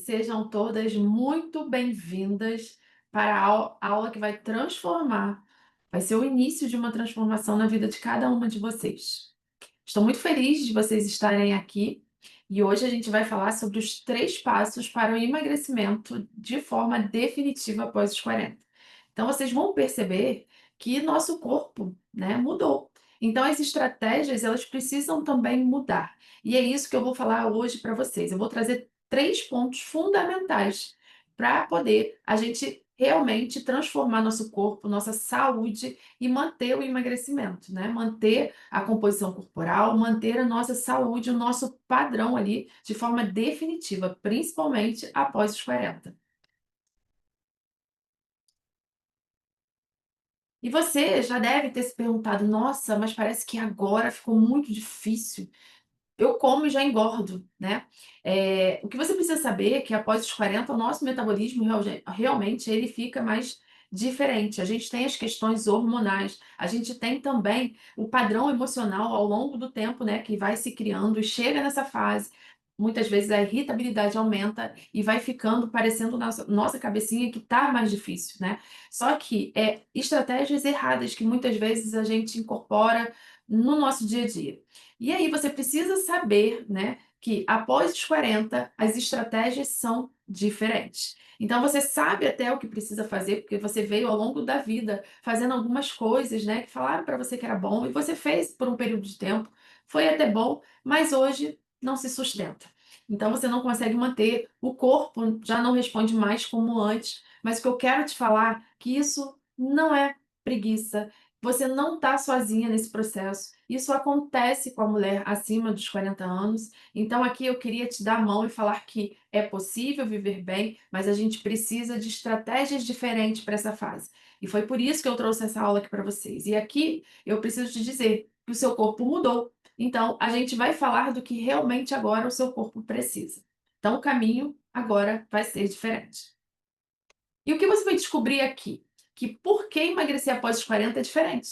sejam todas muito bem-vindas para a aula que vai transformar, vai ser o início de uma transformação na vida de cada uma de vocês. Estou muito feliz de vocês estarem aqui e hoje a gente vai falar sobre os 3 passos para o emagrecimento de forma definitiva após os 40. Então vocês vão perceber que nosso corpo, né, mudou. Então as estratégias, elas precisam também mudar. E é isso que eu vou falar hoje para vocês. Eu vou trazer 3 pontos fundamentais para poder a gente realmente transformar nosso corpo, nossa saúde e manter o emagrecimento, né, manter a composição corporal, manter a nossa saúde, o nosso padrão ali de forma definitiva, principalmente após os 40. E você já deve ter se perguntado: "Nossa, mas parece que agora ficou muito difícil. Eu como e já engordo", né. O que você precisa saber é que após os 40 o nosso metabolismo realmente ele fica mais diferente. A gente tem as questões hormonais, a gente tem também o padrão emocional ao longo do tempo, né, que vai se criando e chega nessa fase, muitas vezes a irritabilidade aumenta e vai ficando parecendo nossa cabecinha que tá mais difícil, né. Só que, estratégias erradas que muitas vezes a gente incorpora no nosso dia a dia. E aí você precisa saber, né, que após os 40 as estratégias são diferentes. Então você sabe até o que precisa fazer, porque você veio ao longo da vida fazendo algumas coisas, né, que falaram para você que era bom e você fez por um período de tempo, foi até bom, mas hoje não se sustenta. Então você não consegue manter, o corpo já não responde mais como antes, mas o que eu quero te falar que isso não é preguiça, você não está sozinha nesse processo. Isso acontece com a mulher acima dos 40 anos. Então, aqui eu queria te dar a mão e falar que é possível viver bem, mas a gente precisa de estratégias diferentes para essa fase. E foi por isso que eu trouxe essa aula aqui para vocês. E aqui eu preciso te dizer que o seu corpo mudou. Então, a gente vai falar do que realmente agora o seu corpo precisa. Então, o caminho agora vai ser diferente. E o que você vai descobrir aqui? Que por que emagrecer após os 40 é diferente.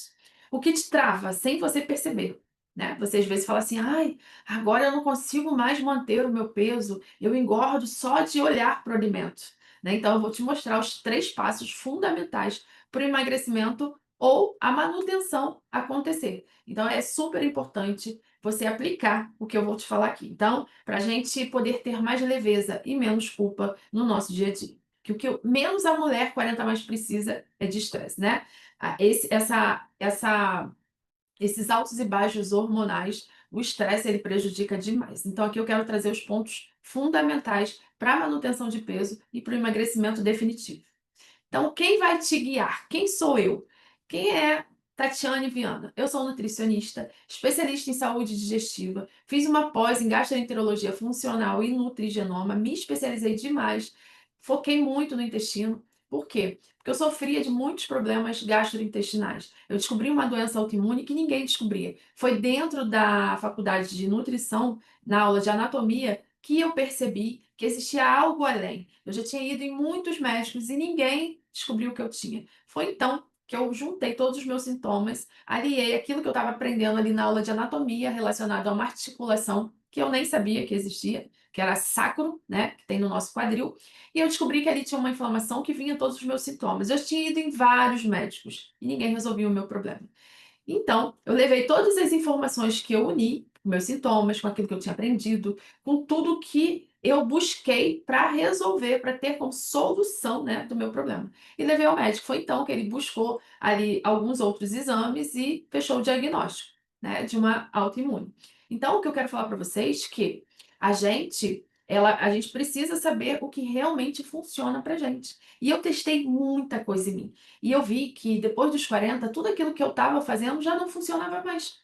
O que te trava sem você perceber, né? Você às vezes fala assim: "Ai, agora eu não consigo mais manter o meu peso, eu engordo só de olhar para o alimento", né? Então eu vou te mostrar os 3 passos fundamentais para o emagrecimento ou a manutenção acontecer. Então é super importante você aplicar o que eu vou te falar aqui. Então, para a gente poder ter mais leveza e menos culpa no nosso dia a dia. Que o que menos a mulher 40 mais precisa é de estresse, né. Esses altos e baixos hormonais, o estresse ele prejudica demais. Então aqui eu quero trazer os pontos fundamentais para a manutenção de peso e para o emagrecimento definitivo. Então quem vai te guiar? Quem sou eu? Quem é Tatiane Viana? Eu sou nutricionista, especialista em saúde digestiva, fiz uma pós em gastroenterologia funcional e nutrigenoma, me especializei demais, foquei muito no intestino. Por quê? Porque eu sofria de muitos problemas gastrointestinais. Eu descobri uma doença autoimune que ninguém descobria. Foi dentro da faculdade de nutrição, na aula de anatomia, que eu percebi que existia algo além. Eu já tinha ido em muitos médicos e ninguém descobriu o que eu tinha. Foi então que eu juntei todos os meus sintomas, aliei aquilo que eu estava aprendendo ali na aula de anatomia relacionado a uma articulação que eu nem sabia que existia, que era sacro, né, que tem no nosso quadril, e eu descobri que ali tinha uma inflamação que vinha todos os meus sintomas. Eu tinha ido em vários médicos e ninguém resolvia o meu problema. Então, eu levei todas as informações que eu uni, meus sintomas, com aquilo que eu tinha aprendido, com tudo que eu busquei para resolver, para ter como solução, né, do meu problema. E levei ao médico. Foi então que ele buscou ali alguns outros exames e fechou o diagnóstico, né, de uma autoimune. Então, o que eu quero falar para vocês é que a gente precisa saber o que realmente funciona para gente. E eu testei muita coisa em mim. E eu vi que depois dos 40, tudo aquilo que eu estava fazendo já não funcionava mais.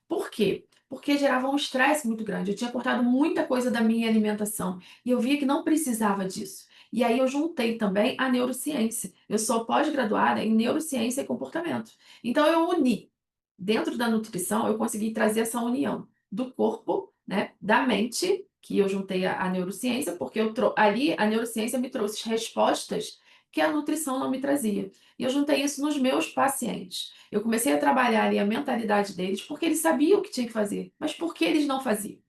Por quê? Porque gerava um estresse muito grande. Eu tinha cortado muita coisa da minha alimentação e eu via que não precisava disso. E aí eu juntei também a neurociência. Eu sou pós-graduada em neurociência e comportamento. Então eu uni. Dentro da nutrição, eu consegui trazer essa união do corpo, né, da mente, que eu juntei a neurociência, porque ali a neurociência me trouxe respostas que a nutrição não me trazia. E eu juntei isso nos meus pacientes. Eu comecei a trabalhar ali a mentalidade deles, porque eles sabiam o que tinha que fazer, mas por que eles não faziam?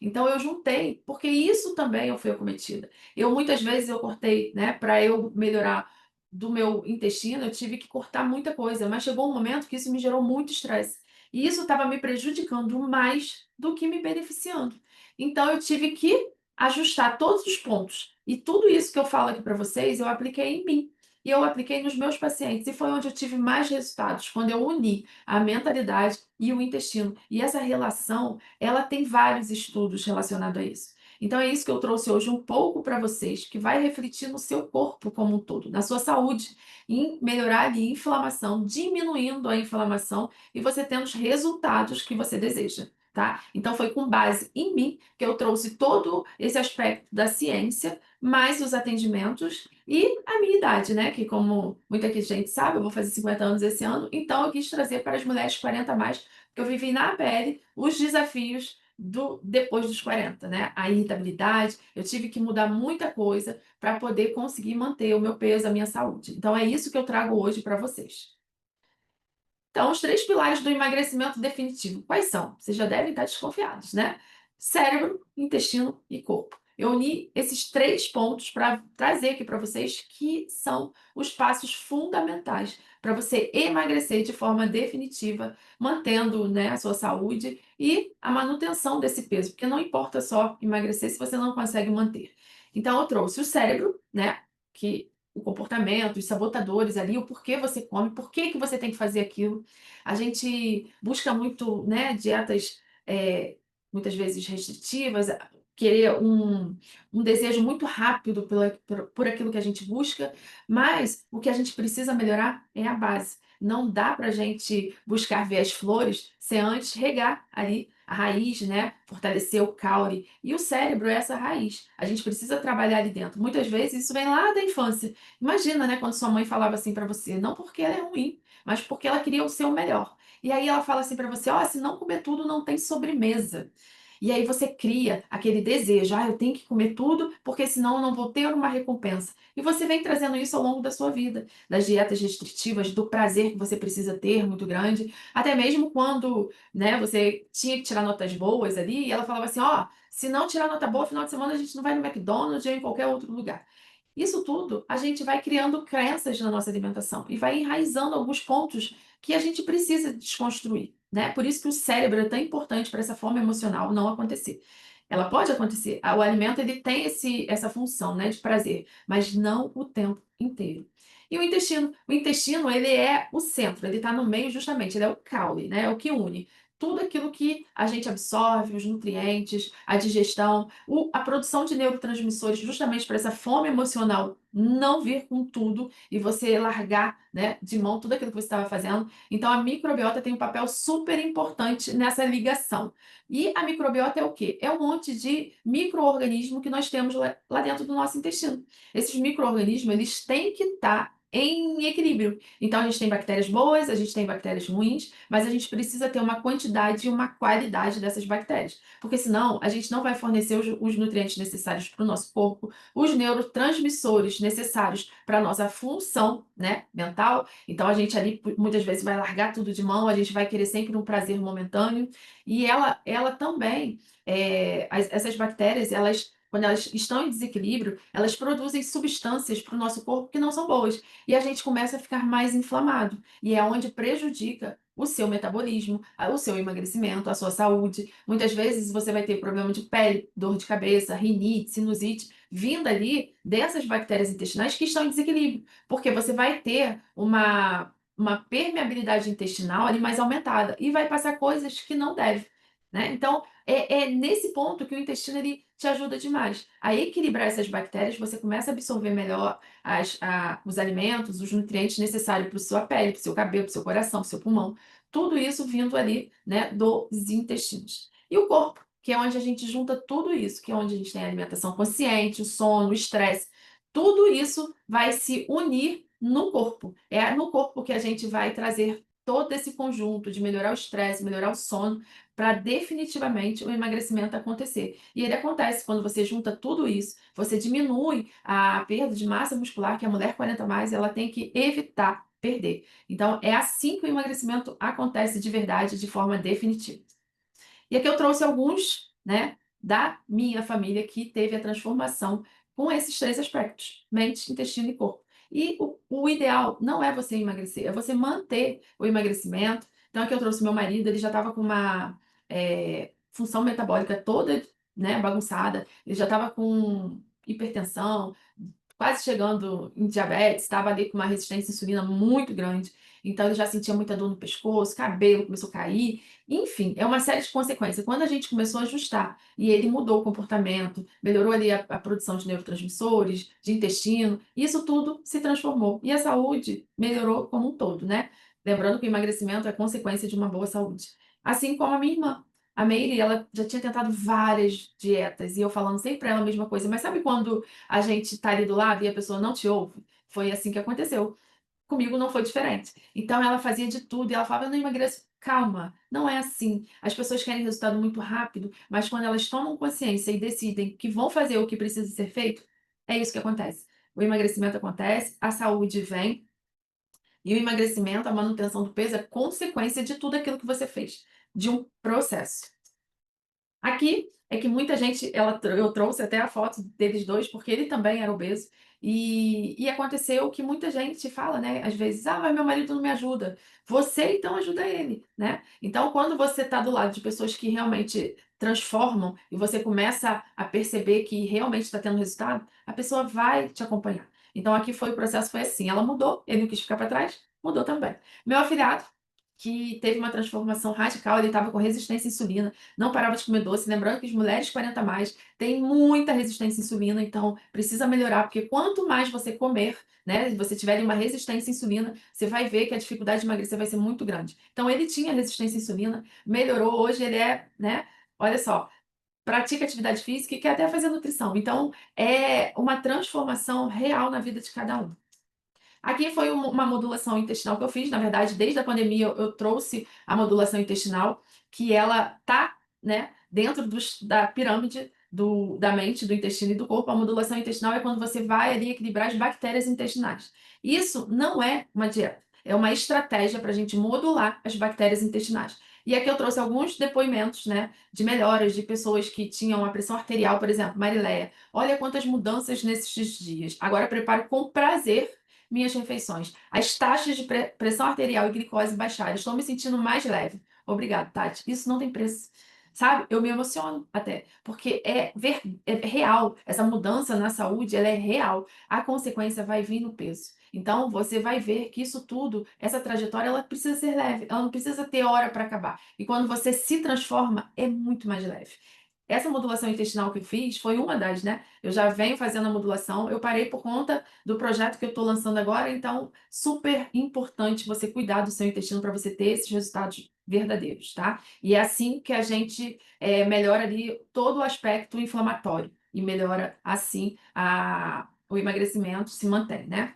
Então eu juntei, porque isso também eu fui acometida. Eu muitas vezes eu cortei, né, para eu melhorar do meu intestino, eu tive que cortar muita coisa, mas chegou um momento que isso me gerou muito estresse. E isso estava me prejudicando mais do que me beneficiando. Então eu tive que ajustar todos os pontos. E tudo isso que eu falo aqui para vocês, eu apliquei em mim. E eu apliquei nos meus pacientes. E foi onde eu tive mais resultados, quando eu uni a mentalidade e o intestino. E essa relação, ela tem vários estudos relacionados a isso. Então é isso que eu trouxe hoje um pouco para vocês, que vai refletir no seu corpo como um todo, na sua saúde, em melhorar ali a inflamação, diminuindo a inflamação e você tendo os resultados que você deseja. Tá? Então foi com base em mim que eu trouxe todo esse aspecto da ciência, mais os atendimentos e a minha idade, né? Que como muita gente sabe, eu vou fazer 50 anos esse ano, então eu quis trazer para as mulheres 40 a mais, porque eu vivi na pele os desafios do depois dos 40, né? A irritabilidade, eu tive que mudar muita coisa para poder conseguir manter o meu peso, a minha saúde. Então é isso que eu trago hoje para vocês. Então, os três pilares do emagrecimento definitivo, quais são? Vocês já devem estar desconfiados, né? Cérebro, intestino e corpo. Eu uni esses três pontos para trazer aqui para vocês que são os passos fundamentais para você emagrecer de forma definitiva, mantendo, né, a sua saúde e a manutenção desse peso, porque não importa só emagrecer se você não consegue manter. Então, eu trouxe o cérebro, né, que o comportamento, os sabotadores ali, o porquê você come, por que que você tem que fazer aquilo. A gente busca muito, né, dietas, muitas vezes restritivas, querer um desejo muito rápido por aquilo que a gente busca, mas o que a gente precisa melhorar é a base. Não dá para a gente buscar ver as flores sem antes regar ali a raiz, né? Fortalecer o caule. E o cérebro é essa raiz. A gente precisa trabalhar ali dentro. Muitas vezes isso vem lá da infância. Imagina, né, quando sua mãe falava assim pra você, não porque ela é ruim, mas porque ela queria o seu melhor. E aí ela fala assim pra você, ó, se não comer tudo, não tem sobremesa. E aí você cria aquele desejo, ah, eu tenho que comer tudo, porque senão eu não vou ter uma recompensa. E você vem trazendo isso ao longo da sua vida, das dietas restritivas, do prazer que você precisa ter muito grande, até mesmo quando, né, você tinha que tirar notas boas ali, e ela falava assim, ó, se não tirar nota boa, final de semana a gente não vai no McDonald's ou em qualquer outro lugar. Isso tudo a gente vai criando crenças na nossa alimentação e vai enraizando alguns pontos que a gente precisa desconstruir, né? Por isso que o cérebro é tão importante para essa fome emocional não acontecer. Ela pode acontecer, o alimento ele tem essa função, né, de prazer, mas não o tempo inteiro. E o intestino ele é o centro, ele está no meio justamente, ele é o caule, né, é o que une tudo aquilo que a gente absorve, os nutrientes, a digestão, a produção de neurotransmissores, justamente para essa fome emocional não vir com tudo e você largar, né, de mão tudo aquilo que você estava fazendo. Então, a microbiota tem um papel super importante nessa ligação. E a microbiota é o quê? É um monte de micro-organismo que nós temos lá dentro do nosso intestino. Esses micro-organismos, eles têm que estar em equilíbrio. Então, a gente tem bactérias boas, a gente tem bactérias ruins, mas a gente precisa ter uma quantidade e uma qualidade dessas bactérias, porque senão a gente não vai fornecer os nutrientes necessários para o nosso corpo, os neurotransmissores necessários para a nossa função, né, mental. Então, a gente ali muitas vezes vai largar tudo de mão, a gente vai querer sempre um prazer momentâneo, e ela também, essas bactérias, elas quando elas estão em desequilíbrio, elas produzem substâncias para o nosso corpo que não são boas. E a gente começa a ficar mais inflamado. E é onde prejudica o seu metabolismo, o seu emagrecimento, a sua saúde. Muitas vezes você vai ter problema de pele, dor de cabeça, rinite, sinusite, vindo ali dessas bactérias intestinais que estão em desequilíbrio. Porque você vai ter uma permeabilidade intestinal ali mais aumentada e vai passar coisas que não deve. Né? Então, é nesse ponto que o intestino ele te ajuda demais a equilibrar essas bactérias, você começa a absorver melhor os alimentos, os nutrientes necessários para a sua pele, para o seu cabelo, para o seu coração, para o seu pulmão. Tudo isso vindo ali, né, dos intestinos. E o corpo, que é onde a gente junta tudo isso, que é onde a gente tem a alimentação consciente, o sono, o estresse. Tudo isso vai se unir no corpo. É no corpo que a gente vai trazer todo esse conjunto de melhorar o estresse, melhorar o sono, para definitivamente o emagrecimento acontecer. E ele acontece quando você junta tudo isso, você diminui a perda de massa muscular que a mulher 40 mais ela tem que evitar perder. Então é assim que o emagrecimento acontece de verdade, de forma definitiva. E aqui eu trouxe alguns, né, da minha família que teve a transformação com esses 3 aspectos: mente, intestino e corpo. E o ideal não é você emagrecer, é você manter o emagrecimento. Então aqui eu trouxe meu marido, ele já estava com uma, função metabólica toda, né, bagunçada, ele já estava com hipertensão, quase chegando em diabetes, estava ali com uma resistência à insulina muito grande, então ele já sentia muita dor no pescoço, cabelo começou a cair, enfim, é uma série de consequências. Quando a gente começou a ajustar e ele mudou o comportamento, melhorou ali a produção de neurotransmissores, de intestino, isso tudo se transformou e a saúde melhorou como um todo, né? Lembrando que o emagrecimento é consequência de uma boa saúde. Assim como a minha irmã. A Meire, ela já tinha tentado várias dietas e eu falando sempre pra ela a mesma coisa, mas sabe quando a gente tá ali do lado e a pessoa não te ouve? Foi assim que aconteceu. Comigo não foi diferente. Então ela fazia de tudo e ela falava: "Eu não emagreço". Calma, não é assim. As pessoas querem resultado muito rápido, mas quando elas tomam consciência e decidem que vão fazer o que precisa ser feito, é isso que acontece. O emagrecimento acontece, a saúde vem, e o emagrecimento, a manutenção do peso é consequência de tudo aquilo que você fez, de um processo. Aqui é que muita gente eu trouxe até a foto deles 2 porque ele também era obeso, e aconteceu que muita gente fala, né, às vezes: "Ah, mas meu marido não me ajuda". Você então ajuda ele, né. Então quando você está do lado de pessoas que realmente transformam e você começa a perceber que realmente está tendo resultado, a pessoa vai te acompanhar. Então aqui foi o processo foi assim, ela mudou, ele não quis ficar para trás, mudou também. Meu afilhado, que teve uma transformação radical, ele estava com resistência à insulina, não parava de comer doce, lembrando que as mulheres 40 a mais têm muita resistência à insulina, então precisa melhorar, porque quanto mais você comer, né, e você tiver uma resistência à insulina, você vai ver que a dificuldade de emagrecer vai ser muito grande. Então ele tinha resistência à insulina, melhorou, hoje ele é, né, olha só, pratica atividade física e quer até fazer nutrição. Então é uma transformação real na vida de cada um. Aqui foi uma modulação intestinal que eu fiz, na verdade, desde a pandemia eu trouxe a modulação intestinal, que ela tá, né, dentro da pirâmide da mente, do intestino e do corpo. A modulação intestinal é quando você vai ali equilibrar as bactérias intestinais. Isso não é uma dieta, é uma estratégia para a gente modular as bactérias intestinais. E aqui eu trouxe alguns depoimentos, né, de melhoras de pessoas que tinham a pressão arterial, por exemplo, Marileia. Olha quantas mudanças nesses dias. Agora preparo com prazer minhas refeições. As taxas de pressão arterial e glicose baixaram. Estou me sentindo mais leve. Obrigada, Tati. Isso não tem preço. Sabe? Eu me emociono até, porque é real. Essa mudança na saúde, ela é real. A consequência vai vir no peso. Então, você vai ver que isso tudo, essa trajetória, ela precisa ser leve. Ela não precisa ter hora para acabar. E quando você se transforma, é muito mais leve. Essa modulação intestinal que eu fiz foi uma das, né? Eu já venho fazendo a modulação, eu parei por conta do projeto que eu estou lançando agora, então super importante você cuidar do seu intestino para você ter esses resultados verdadeiros, tá? E é assim que a gente melhora ali todo o aspecto inflamatório e melhora assim o emagrecimento se mantém, né?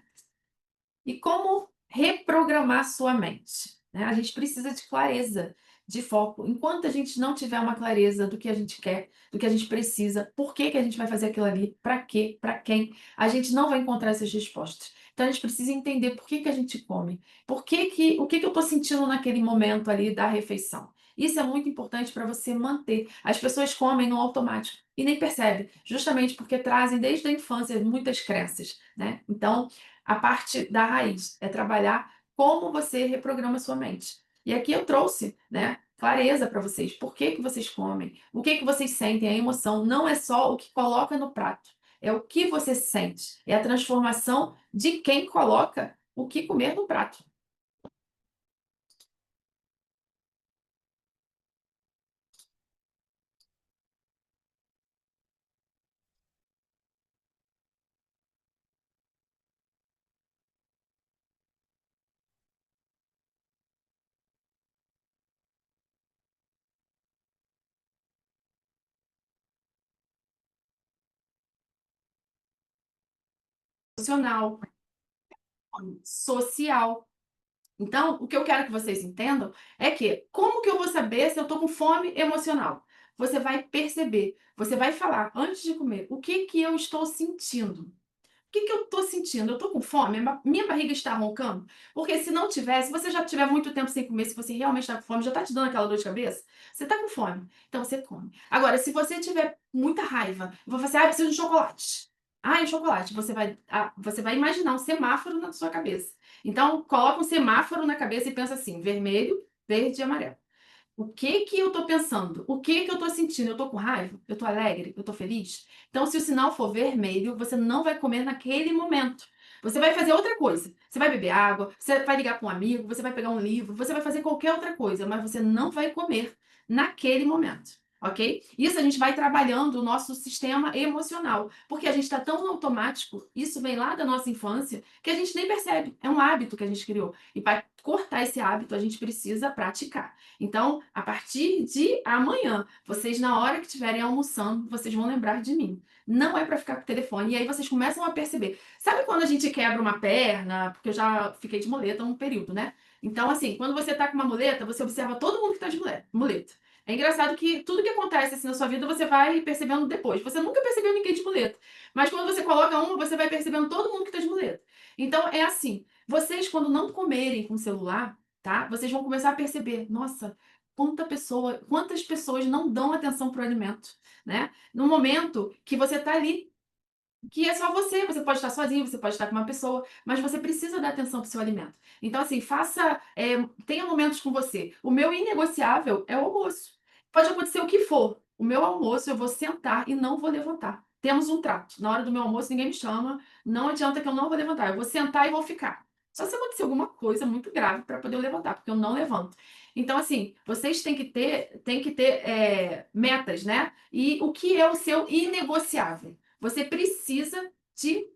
E como reprogramar sua mente, né? A gente precisa de clareza, de foco. Enquanto a gente não tiver uma clareza do que a gente quer, do que a gente precisa, por que que a gente vai fazer aquilo ali, para quê, para quem, a gente não vai encontrar essas respostas. Então a gente precisa entender por que que a gente come, o que que eu estou sentindo naquele momento ali da refeição. Isso é muito importante para você manter. As pessoas comem no automático e nem percebem, justamente porque trazem desde a infância muitas crenças, né? Então, a parte da raiz, é trabalhar como você reprograma sua mente. E aqui eu trouxe, né, clareza para vocês. Por que que vocês comem? O que que vocês sentem? A emoção não é só o que coloca no prato, é o que você sente. É a transformação de quem coloca o que comer no prato. Emocional, social. Então, o que eu quero que vocês entendam é que como que eu vou saber se eu estou com fome emocional? Você vai perceber, você vai falar antes de comer, o que que eu estou sentindo? que eu tô sentindo? Eu tô com fome? Minha barriga está roncando? Porque se não tiver, se você já tiver muito tempo sem comer, se você realmente está com fome, já tá te dando aquela dor de cabeça, você tá com fome, então você come. Agora, se você tiver muita raiva, eu vou falar assim, preciso de chocolate. Um chocolate. Você vai imaginar um semáforo na sua cabeça. Então, coloca um semáforo na cabeça e pensa assim, vermelho, verde e amarelo. O que que eu tô pensando? O que que eu tô sentindo? Eu tô com raiva? Eu tô alegre? Eu tô feliz? Então, se o sinal for vermelho, você não vai comer naquele momento. Você vai fazer outra coisa. Você vai beber água, você vai ligar para um amigo, você vai pegar um livro, você vai fazer qualquer outra coisa, mas você não vai comer naquele momento. Ok? Isso a gente vai trabalhando o nosso sistema emocional, porque a gente está tão no automático, isso vem lá da nossa infância, que a gente nem percebe. É um hábito que a gente criou. E para cortar esse hábito, a gente precisa praticar. Então, a partir de amanhã, vocês, na hora que estiverem almoçando, vocês vão lembrar de mim. Não é para ficar com o telefone. E aí vocês começam a perceber. Sabe quando a gente quebra uma perna? Porque eu já fiquei de muleta um período, né? Então, assim, quando você tá com uma muleta, você observa todo mundo que tá de muleta. É engraçado que tudo que acontece assim na sua vida você vai percebendo depois. Você nunca percebeu ninguém de muleta. Mas quando você coloca uma, você vai percebendo todo mundo que tá de muleta. Então, é assim. Vocês, quando não comerem com celular, tá? Vocês vão começar a perceber, nossa, quantas pessoas não dão atenção pro alimento, né? No momento que você tá ali, que é só você pode estar sozinho, você pode estar com uma pessoa, mas você precisa dar atenção pro seu alimento. Então, assim, tenha momentos com você. O meu inegociável é o almoço. Pode acontecer o que for. O meu almoço, eu vou sentar e não vou levantar. Temos um trato. Na hora do meu almoço, ninguém me chama. Não adianta que eu não vou levantar. Eu vou sentar e vou ficar. Só se acontecer alguma coisa muito grave para poder eu levantar, porque eu não levanto. Então, assim, vocês têm que ter metas, né? E o que é o seu inegociável? Você precisa de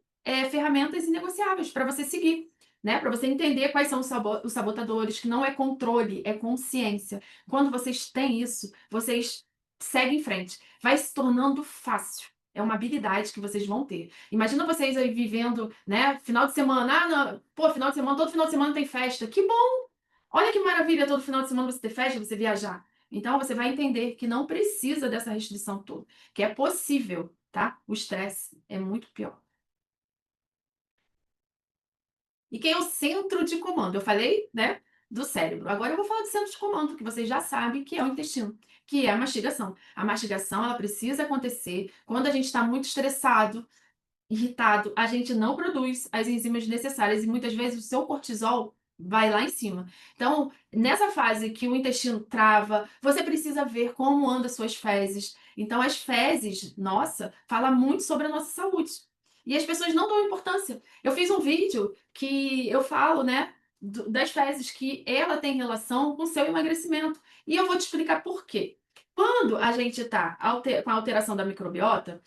ferramentas inegociáveis para você seguir, né? Para você entender quais são os sabotadores, que não é controle, é consciência. Quando vocês têm isso, vocês seguem em frente. Vai se tornando fácil. É uma habilidade que vocês vão ter. Imagina vocês aí vivendo, né? Final de semana. Não, pô, final de semana, todo final de semana tem festa. Que bom! Olha que maravilha todo final de semana você ter festa, você viajar. Então você vai entender que não precisa dessa restrição toda, que é possível, tá? O estresse é muito pior. E quem é o centro de comando? Eu falei, né, do cérebro. Agora eu vou falar do centro de comando, que vocês já sabem que é o intestino, que é a mastigação. A mastigação, ela precisa acontecer quando a gente está muito estressado, irritado, a gente não produz as enzimas necessárias e muitas vezes o seu cortisol vai lá em cima. Então, nessa fase que o intestino trava, você precisa ver como andam as suas fezes. Então, as fezes, nossa, fala muito sobre a nossa saúde. E as pessoas não dão importância. Eu fiz um vídeo que eu falo, né, das fezes, que ela tem relação com o seu emagrecimento. E eu vou te explicar por quê. Quando a gente está com a alteração da microbiota,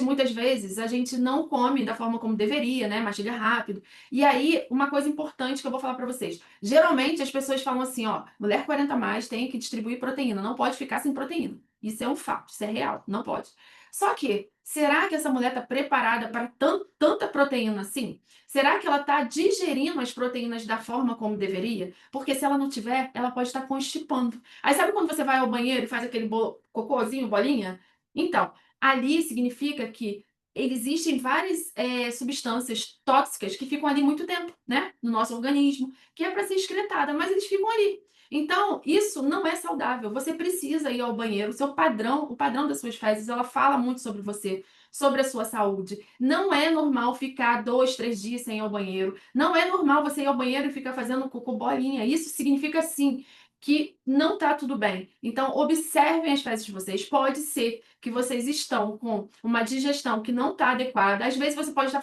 muitas vezes, a gente não come da forma como deveria, né? Mastiga rápido. E aí, uma coisa importante que eu vou falar para vocês. Geralmente, as pessoas falam assim, ó, mulher 40 mais tem que distribuir proteína, não pode ficar sem proteína. Isso é um fato, isso é real, não pode. Só que, será que essa mulher está preparada para tanta proteína assim? Será que ela está digerindo as proteínas da forma como deveria? Porque se ela não tiver, ela pode estar constipando. Aí sabe quando você vai ao banheiro e faz aquele cocôzinho, bolinha? Então, ali significa que existem várias substâncias tóxicas que ficam ali muito tempo, né? No nosso organismo, que é para ser excretada, mas eles ficam ali. Então, isso não é saudável. Você precisa ir ao banheiro. O seu padrão, o padrão das suas fezes, ela fala muito sobre você, sobre a sua saúde. Não é normal ficar 2, 3 dias sem ir ao banheiro. Não é normal você ir ao banheiro e ficar fazendo cocô bolinha. Isso significa, sim, que não está tudo bem. Então, observem as fezes de vocês. Pode ser que vocês estão com uma digestão que não está adequada. Às vezes você pode estar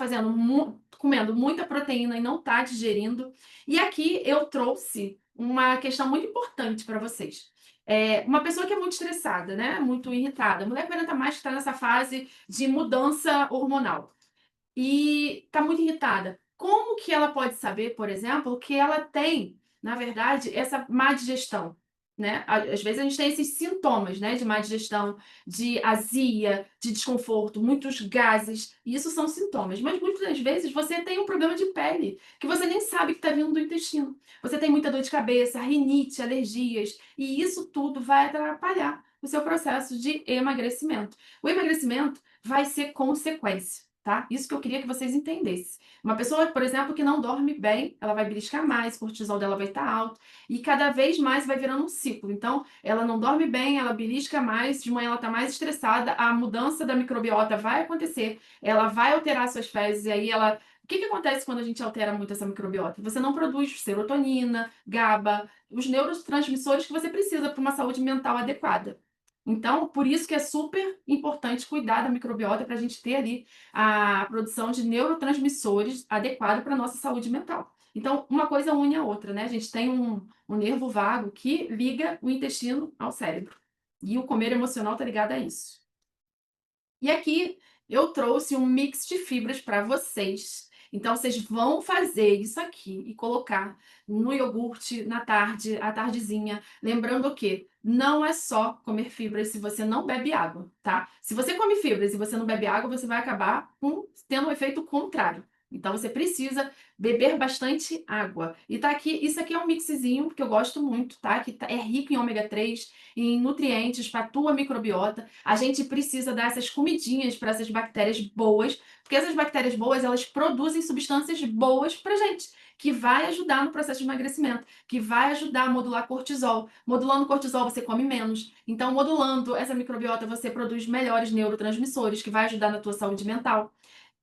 comendo muita proteína e não está digerindo. E aqui eu trouxe uma questão muito importante para vocês. Uma pessoa que é muito estressada, né? Muito irritada. Mulher 40 mais que está nessa fase de mudança hormonal e está muito irritada. Como que ela pode saber, por exemplo, que ela tem, na verdade, essa má digestão? Né? Às vezes a gente tem esses sintomas, né, de má digestão, de azia, de desconforto, muitos gases, e isso são sintomas. Mas muitas das vezes você tem um problema de pele, que você nem sabe que está vindo do intestino. Você tem muita dor de cabeça, rinite, alergias, e isso tudo vai atrapalhar o seu processo de emagrecimento. O emagrecimento vai ser consequência. tá? Isso que eu queria que vocês entendessem. Uma pessoa, por exemplo, que não dorme bem, ela vai beliscar mais, o cortisol dela vai estar alto, e cada vez mais vai virando um ciclo. Então, ela não dorme bem, ela belisca mais, de manhã ela está mais estressada, a mudança da microbiota vai acontecer, ela vai alterar suas fezes, e aí ela. O que acontece quando a gente altera muito essa microbiota? Você não produz serotonina, GABA, os neurotransmissores que você precisa para uma saúde mental adequada. Então, por isso que é super importante cuidar da microbiota para a gente ter ali a produção de neurotransmissores adequado para a nossa saúde mental. Então, uma coisa une a outra, né? A gente tem um nervo vago que liga o intestino ao cérebro. E o comer emocional está ligado a isso. E aqui eu trouxe um mix de fibras para vocês. Então, vocês vão fazer isso aqui e colocar no iogurte na tarde, à tardezinha. Lembrando que não é só comer fibras se você não bebe água, tá? Se você come fibras e você não bebe água, você vai acabar tendo um efeito contrário. Então, você precisa beber bastante água. E tá aqui, isso aqui é um mixzinho que eu gosto muito, tá? É rico em ômega 3, em nutrientes para a tua microbiota. A gente precisa dar essas comidinhas para essas bactérias boas, porque essas bactérias boas, elas produzem substâncias boas pra gente, que vai ajudar no processo de emagrecimento, que vai ajudar a modular cortisol. Modulando cortisol, você come menos. Então, modulando essa microbiota, você produz melhores neurotransmissores, que vai ajudar na tua saúde mental.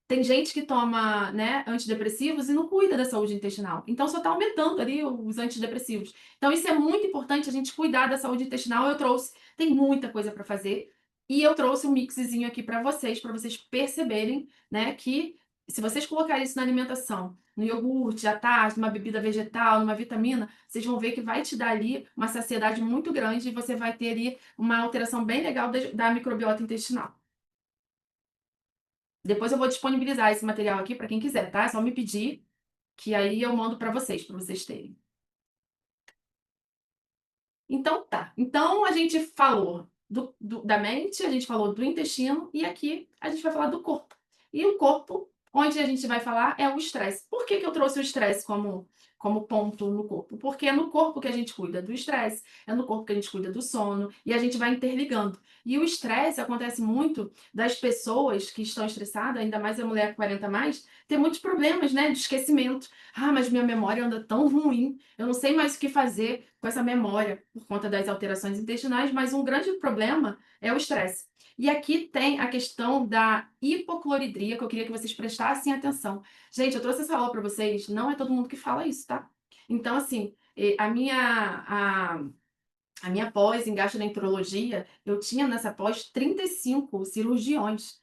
Tem gente que toma, né, antidepressivos e não cuida da saúde intestinal. Então, só está aumentando ali os antidepressivos. Então, isso é muito importante, a gente cuidar da saúde intestinal. Eu trouxe, tem muita coisa para fazer. E eu trouxe um mixzinho aqui para vocês perceberem, né, que se vocês colocarem isso na alimentação, no iogurte, à tarde, numa bebida vegetal, numa vitamina, vocês vão ver que vai te dar ali uma saciedade muito grande e você vai ter ali uma alteração bem legal da microbiota intestinal. Depois eu vou disponibilizar esse material aqui para quem quiser, tá? É só me pedir, que aí eu mando para vocês terem. Então tá. Então a gente falou da mente, a gente falou do intestino e aqui a gente vai falar do corpo. E o corpo, onde a gente vai falar é o estresse. Por que eu trouxe o estresse como ponto no corpo? Porque é no corpo que a gente cuida do estresse, é no corpo que a gente cuida do sono e a gente vai interligando. E o estresse acontece muito das pessoas que estão estressadas, ainda mais a mulher com 40 a mais, tem muitos problemas, né, de esquecimento. Ah, mas minha memória anda tão ruim, eu não sei mais o que fazer com essa memória por conta das alterações intestinais, mas um grande problema é o estresse. E aqui tem a questão da hipocloridria, que eu queria que vocês prestassem atenção. Gente, eu trouxe essa aula para vocês, não é todo mundo que fala isso, tá? Então, assim, a minha pós em gastroenterologia, eu tinha nessa pós 35 cirurgiões,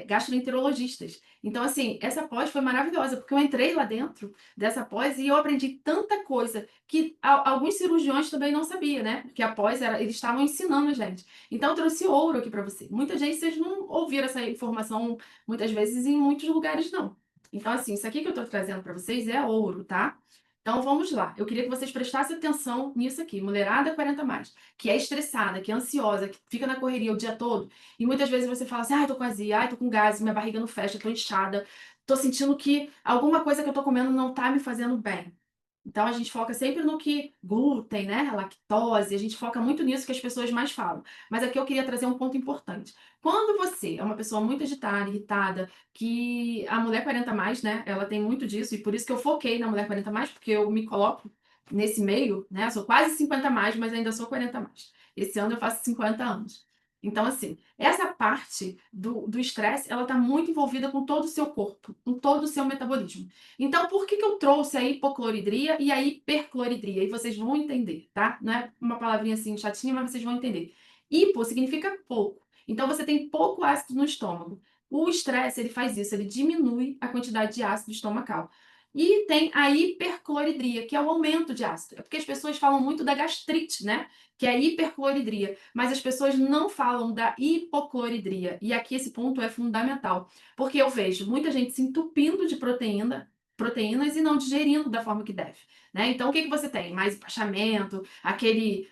gastroenterologistas. Então, assim, essa pós foi maravilhosa, porque eu entrei lá dentro dessa pós e eu aprendi tanta coisa que alguns cirurgiões também não sabiam, né? Porque a pós, eles estavam ensinando a gente. Então, eu trouxe ouro aqui para você. Muita gente, vocês não ouviram essa informação, muitas vezes, em muitos lugares, não. Então, assim, isso aqui que eu estou trazendo para vocês é ouro, tá? Então vamos lá. Eu queria que vocês prestassem atenção nisso aqui. Mulherada 40 mais, que é estressada, que é ansiosa, que fica na correria o dia todo. E muitas vezes você fala assim: ai, tô com azia, ai, tô com gás, minha barriga não fecha, tô inchada, tô sentindo que alguma coisa que eu tô comendo não tá me fazendo bem. Então a gente foca sempre no que glúten, né, lactose, a gente foca muito nisso que as pessoas mais falam. Mas aqui eu queria trazer um ponto importante. Quando você é uma pessoa muito agitada, irritada, que a mulher 40 mais, né, ela tem muito disso, e por isso que eu foquei na mulher 40 mais, porque eu me coloco nesse meio, né, sou quase 50 mais, mas ainda sou 40 mais. Esse ano eu faço 50 anos. Então, assim, essa parte do estresse, ela está muito envolvida com todo o seu corpo, com todo o seu metabolismo. Então, por que eu trouxe a hipocloridria e a hipercloridria? E vocês vão entender, tá? Não é uma palavrinha assim chatinha, mas vocês vão entender. Hipo significa pouco. Então, você tem pouco ácido no estômago. O estresse, ele faz isso, ele diminui a quantidade de ácido estomacal. E tem a hipercloridria, que é o aumento de ácido. É porque as pessoas falam muito da gastrite, né? Que é a hipercloridria. Mas as pessoas não falam da hipocloridria. E aqui esse ponto é fundamental. Porque eu vejo muita gente se entupindo de proteínas e não digerindo da forma que deve, né? Então, o que você tem? Mais empachamento, aquele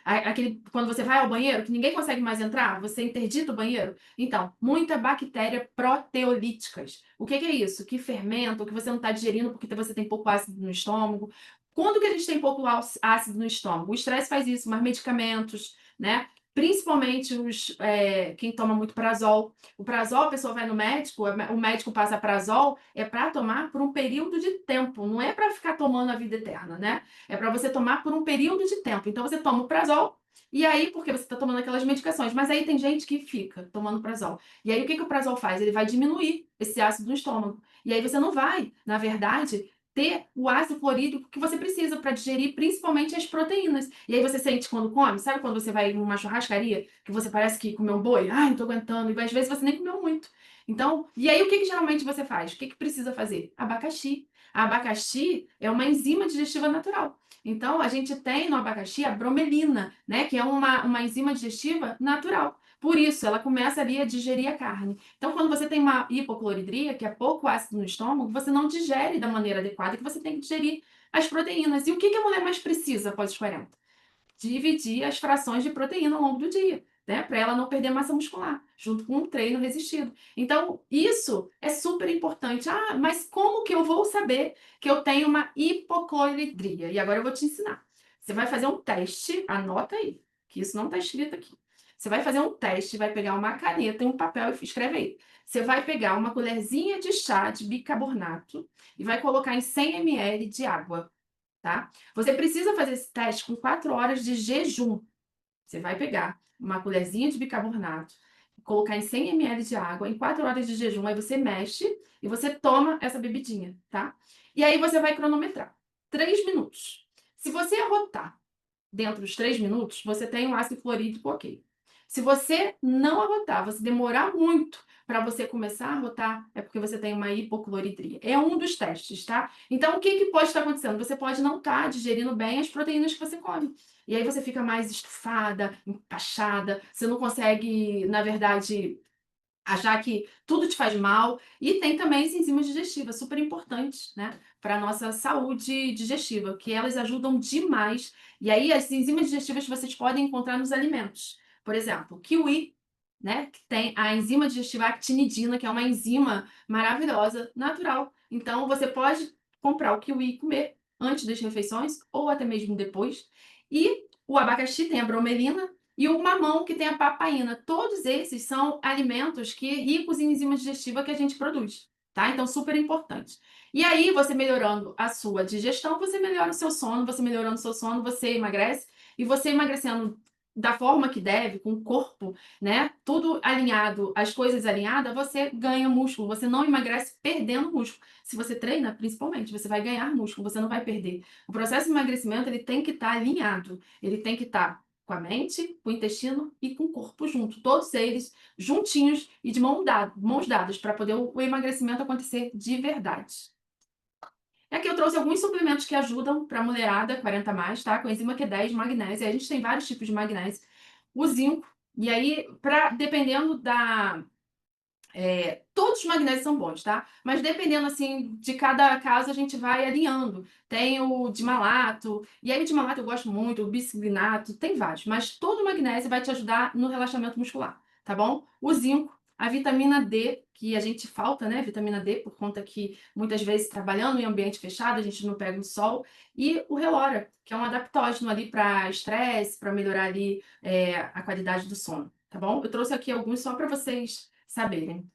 quando você vai ao banheiro, que ninguém consegue mais entrar, você interdita o banheiro? Então, muita bactéria proteolíticas. O que é isso? Que fermento, que você não está digerindo porque você tem pouco ácido no estômago. Quando que a gente tem pouco ácido no estômago? O estresse faz isso, mas medicamentos, né? Principalmente quem toma muito Prazol. O Prazol, a pessoa vai no médico, o médico passa Prazol, é para tomar por um período de tempo, não é para ficar tomando a vida eterna, né? É para você tomar por um período de tempo. Então você toma o Prazol, e aí, porque você está tomando aquelas medicações, mas aí tem gente que fica tomando Prazol. E aí o que que o Prazol faz? Ele vai diminuir esse ácido no estômago. E aí você não vai, na verdade, ter o ácido clorídrico que você precisa para digerir principalmente as proteínas. E aí você sente quando come, sabe quando você vai numa churrascaria, que você parece que comeu um boi? Ai, não tô aguentando. E às vezes você nem comeu muito. Então, e aí o que que geralmente você faz? O que que precisa fazer? Abacaxi. A abacaxi é uma enzima digestiva natural. Então, a gente tem no abacaxi a bromelina, né, que é uma enzima digestiva natural. Por isso, ela começa ali a digerir a carne. Então, quando você tem uma hipocloridria, que é pouco ácido no estômago, você não digere da maneira adequada, que você tem que digerir as proteínas. E o que que a mulher mais precisa após os 40? Dividir as frações de proteína ao longo do dia, né? Para ela não perder massa muscular, junto com um treino resistido. Então, isso é super importante. Ah, mas como que eu vou saber que eu tenho uma hipocloridria? E agora eu vou te ensinar. Você vai fazer um teste, anota aí, que isso não está escrito aqui. Você vai fazer um teste, vai pegar uma caneta e um papel e escreve aí. Você vai pegar uma colherzinha de chá de bicarbonato e vai colocar em 100 ml de água, tá? Você precisa fazer esse teste com 4 horas de jejum. Você vai pegar uma colherzinha de bicarbonato, colocar em 100 ml de água, em 4 horas de jejum, aí você mexe e você toma essa bebidinha, tá? E aí você vai cronometrar. 3 minutos. Se você arrotar dentro dos 3 minutos, você tem um ácido clorídrico ok. Se você não arrotar, você demorar muito para você começar a arrotar, é porque você tem uma hipocloridria. É um dos testes, tá? Então, o que que pode estar acontecendo? Você pode não estar digerindo bem as proteínas que você come. E aí você fica mais estufada, empachada, você não consegue, na verdade, achar que tudo te faz mal. E tem também as enzimas digestivas, super importantes, né, para a nossa saúde digestiva, que elas ajudam demais. E aí, as enzimas digestivas vocês podem encontrar nos alimentos. Por exemplo, kiwi, né, que tem a enzima digestiva actinidina, que é uma enzima maravilhosa, natural. Então, você pode comprar o kiwi e comer antes das refeições, ou até mesmo depois. E o abacaxi tem a bromelina, e o mamão, que tem a papaina. Todos esses são alimentos que ricos em enzimas digestivas que a gente produz, tá? Então, super importante. E aí, você melhorando a sua digestão, você melhora o seu sono, você melhorando o seu sono, você emagrece, e você emagrecendo da forma que deve, com o corpo, né? Tudo alinhado, as coisas alinhadas, você ganha músculo, você não emagrece perdendo músculo. Se você treina, principalmente, você vai ganhar músculo, você não vai perder. O processo de emagrecimento, ele tem que estar alinhado, ele tem que estar com a mente, com o intestino e com o corpo junto, todos eles juntinhos e de mãos dadas, para poder o emagrecimento acontecer de verdade. Aqui eu trouxe alguns suplementos que ajudam para a mulherada 40 mais, tá? Coenzima Q10, magnésio. A gente tem vários tipos de magnésio. O zinco. E aí, dependendo da, todos os magnésios são bons, tá? Mas dependendo, assim, de cada caso, a gente vai alinhando. Tem o dimalato, e aí o dimalato eu gosto muito, o bisglycinato, tem vários. Mas todo magnésio vai te ajudar no relaxamento muscular, tá bom? O zinco, a vitamina D, que a gente falta, né? Vitamina D, por conta que muitas vezes trabalhando em ambiente fechado, a gente não pega o sol. E o relora, que é um adaptógeno ali para estresse, para melhorar ali a qualidade do sono, tá bom? Eu trouxe aqui alguns só para vocês saberem.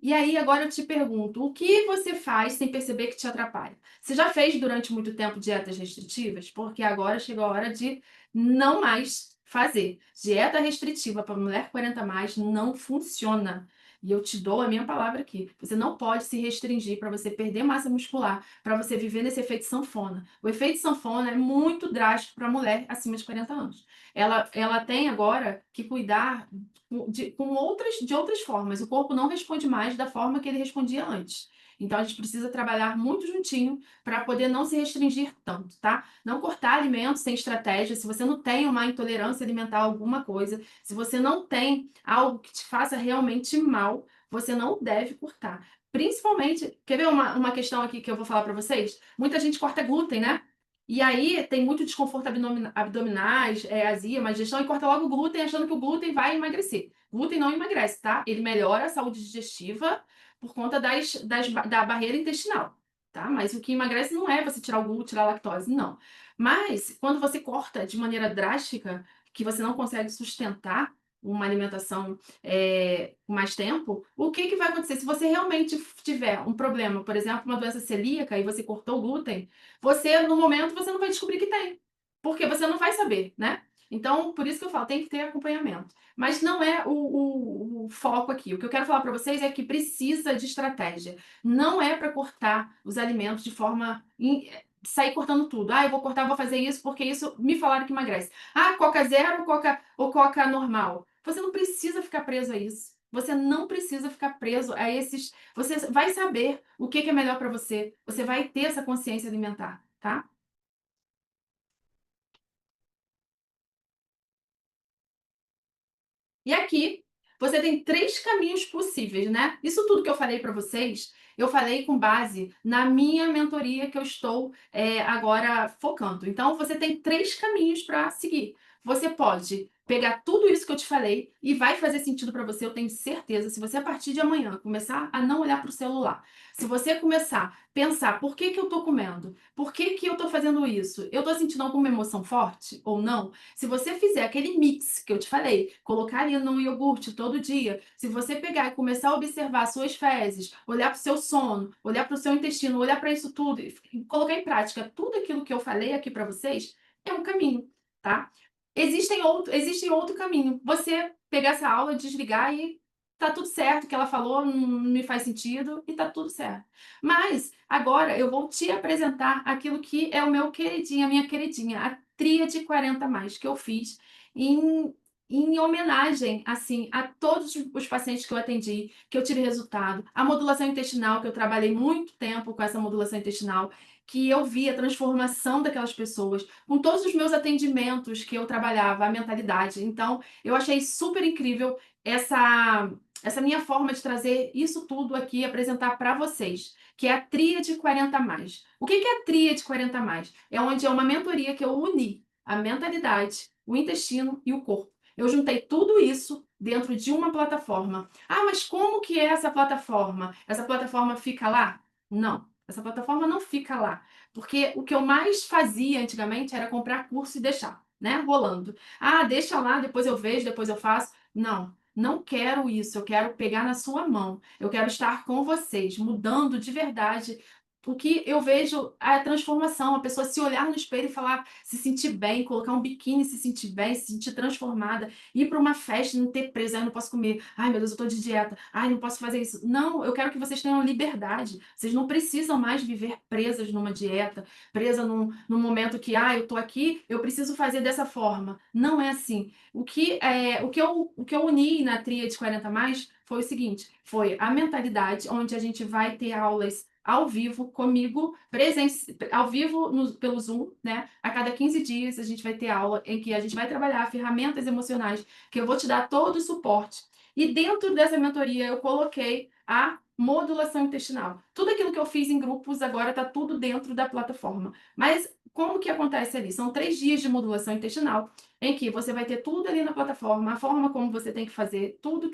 E aí, agora eu te pergunto, o que você faz sem perceber que te atrapalha? Você já fez durante muito tempo dietas restritivas? Porque agora chegou a hora de não mais fazer. Dieta restritiva para mulher 40 mais não funciona. E eu te dou a minha palavra aqui. Você não pode se restringir para você perder massa muscular, para você viver nesse efeito sanfona. O efeito sanfona é muito drástico para a mulher acima de 40 anos. Ela tem agora que cuidar de outras formas. O corpo não responde mais da forma que ele respondia antes. Então, a gente precisa trabalhar muito juntinho para poder não se restringir tanto, tá? Não cortar alimentos sem estratégia. Se você não tem uma intolerância alimentar a alguma coisa, se você não tem algo que te faça realmente mal, você não deve cortar. Principalmente, quer ver uma questão aqui que eu vou falar para vocês? Muita gente corta glúten, né? E aí tem muito desconforto abdominais, azia, má digestão, e corta logo o glúten achando que o glúten vai emagrecer. Glúten não emagrece, tá? Ele melhora a saúde digestiva por conta da barreira intestinal, tá? Mas o que emagrece não é você tirar o glúten, tirar a lactose, não. Mas quando você corta de maneira drástica, que você não consegue sustentar uma alimentação por mais tempo, o que que vai acontecer? Se você realmente tiver um problema, por exemplo, uma doença celíaca e você cortou o glúten, você, no momento, você não vai descobrir que tem, porque você não vai saber, né? Então, por isso que eu falo, tem que ter acompanhamento. Mas não é o foco aqui. O que eu quero falar para vocês é que precisa de estratégia. Não é para cortar os alimentos de forma sair cortando tudo. Ah, eu vou cortar, vou fazer isso porque isso me falaram que emagrece. Ah, Coca zero ou Coca normal. Você não precisa ficar preso a isso. Você não precisa ficar preso a esses. Você vai saber o que é melhor para você. Você vai ter essa consciência alimentar, tá? E aqui você tem três caminhos possíveis, né? Isso tudo que eu falei para vocês, eu falei com base na minha mentoria que eu estou agora focando. Então você tem três caminhos para seguir. Você pode pegar tudo isso que eu te falei e vai fazer sentido para você, eu tenho certeza. Se você a partir de amanhã começar a não olhar para o celular, se você começar a pensar por que que eu estou comendo, por que que eu estou fazendo isso, eu estou sentindo alguma emoção forte ou não? Se você fizer aquele mix que eu te falei, colocar ali no iogurte todo dia, se você pegar e começar a observar suas fezes, olhar para o seu sono, olhar para o seu intestino, olhar para isso tudo e colocar em prática tudo aquilo que eu falei aqui para vocês, é um caminho, tá? Existe outro caminho. Você pegar essa aula, desligar e tá tudo certo, o que ela falou não me faz sentido e tá tudo certo. Mas agora eu vou te apresentar aquilo que é o meu queridinho, a minha queridinha, a Tríade 40 mais que eu fiz em homenagem, assim, a todos os pacientes que eu atendi, que eu tive resultado, a modulação intestinal, que eu trabalhei muito tempo com essa modulação intestinal, que eu vi a transformação daquelas pessoas, com todos os meus atendimentos que eu trabalhava, a mentalidade. Então, eu achei super incrível essa minha forma de trazer isso tudo aqui e apresentar para vocês, que é a Tríade 40 mais. O que que é a Tríade 40 mais? É onde é uma mentoria que eu uni a mentalidade, o intestino e o corpo. Eu juntei tudo isso dentro de uma plataforma. Ah, mas como que é essa plataforma? Essa plataforma fica lá? Não, essa plataforma não fica lá. Porque o que eu mais fazia antigamente era comprar curso e deixar, né, rolando. Ah, deixa lá, depois eu vejo, depois eu faço. Não, não quero isso. Eu quero pegar na sua mão. Eu quero estar com vocês, mudando de verdade o que eu vejo a transformação, a pessoa se olhar no espelho e falar, se sentir bem, colocar um biquíni, se sentir bem, se sentir transformada, ir para uma festa e não ter presa, ai, não posso comer, ai, meu Deus, eu tô de dieta, ai, não posso fazer isso. Não, eu quero que vocês tenham liberdade. Vocês não precisam mais viver presas numa dieta, presa num momento que, ah, eu tô aqui, eu preciso fazer dessa forma. Não é assim. O que eu uni na Tríade 40 mais foi o seguinte, foi a mentalidade, onde a gente vai ter aulas ao vivo comigo, ao vivo pelo Zoom, né? A cada 15 dias a gente vai ter aula em que a gente vai trabalhar ferramentas emocionais, que eu vou te dar todo o suporte. E dentro dessa mentoria eu coloquei a modulação intestinal. Tudo aquilo que eu fiz em grupos agora está tudo dentro da plataforma. Mas como que acontece ali? São 3 dias de modulação intestinal, em que você vai ter tudo ali na plataforma, a forma como você tem que fazer, tudo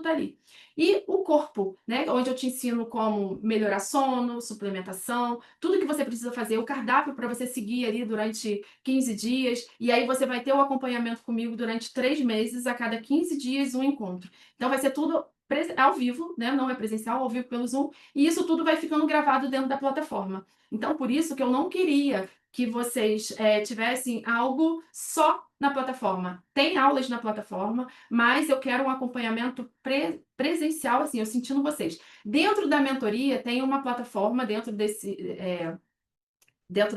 tá ali. E o corpo, né? Onde eu te ensino como melhorar sono, suplementação, tudo que você precisa fazer, o cardápio para você seguir ali durante 15 dias. E aí você vai ter o acompanhamento comigo durante 3 meses, a cada 15 dias um encontro. Então vai ser tudo ao vivo, né? Não é presencial, ao vivo pelo Zoom. E isso tudo vai ficando gravado dentro da plataforma. Então, por isso que eu não queria que vocês tivessem algo só na plataforma. Tem aulas na plataforma, mas eu quero um acompanhamento presencial, assim, eu sentindo vocês. Dentro da mentoria tem uma plataforma, dentro